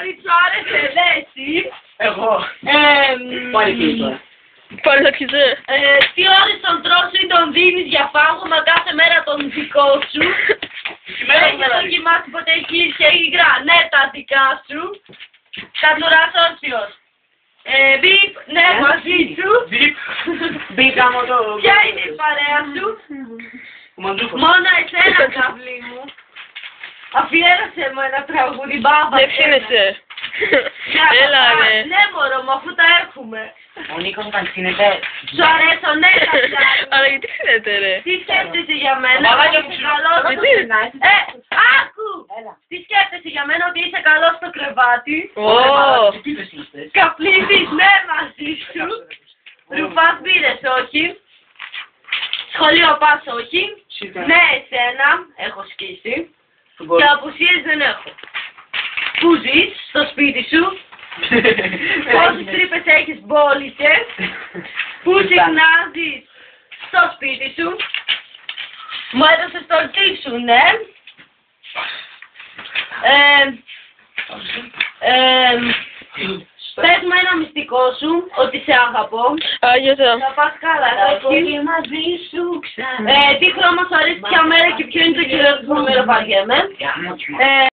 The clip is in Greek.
αγόρι σου άρεσε, δε εσύ. Εγώ. Πάλι πίσω. Πάλι θα πιεζέ. Τι ώρες τον τρώσου ή τον δίνεις για φάγωμα κάθε μέρα τον δικό σου. Έχεις δοκιμάσει ποτέ και υγρά, ναι τα δικά σου. Κατουράς όρθιος. Μπιπ, ναι μαζί σου. Μπιπ γάμο το... Ποια είναι η παρέα σου. Μόνο εσένα καβλί μου. Αφιέρωσε μου ένα τραγούδι μπάμπα. Δεν ψήνεσαι. Έλα ρε. Ναι μωρό μου, αφού τα έχουμε. Ο Νίκος όταν ξύνεται... Σου αρέσω, ναι τα πιάνω. Αλλά γιατί ψήνεται ρε. Τι σκέφτεσαι για μένα, Μαλάκια ότι μου, είσαι καλός. Άκου! Τι σκέφτεσαι για μένα, ότι είσαι καλός στο κρεβάτι. Καπλίδης, ναι μαζί σου. Ρουφάς μπύρες, όχι. Σχολείο πας, όχι. Ναι, εσένα, έχω σκίσει. Και απουσίες δεν έχω. Πού ζεις, στο σπίτι σου. Πόσες τρύπες έχεις μπόλικες. Πού συχνάζεις, στο σπίτι σου. Μου έδωσες το ορτί σου, ναι. Πες μου ένα μυστικό σου, ότι σε αγαπώ. Άγιωτα. Θα πας καλά, όχι. μαζί σου ξανά. Τι χρώμα σου αρέσει, ποια μέρα και ποιο είναι το χειρότερο νούμερο βαριέμαι.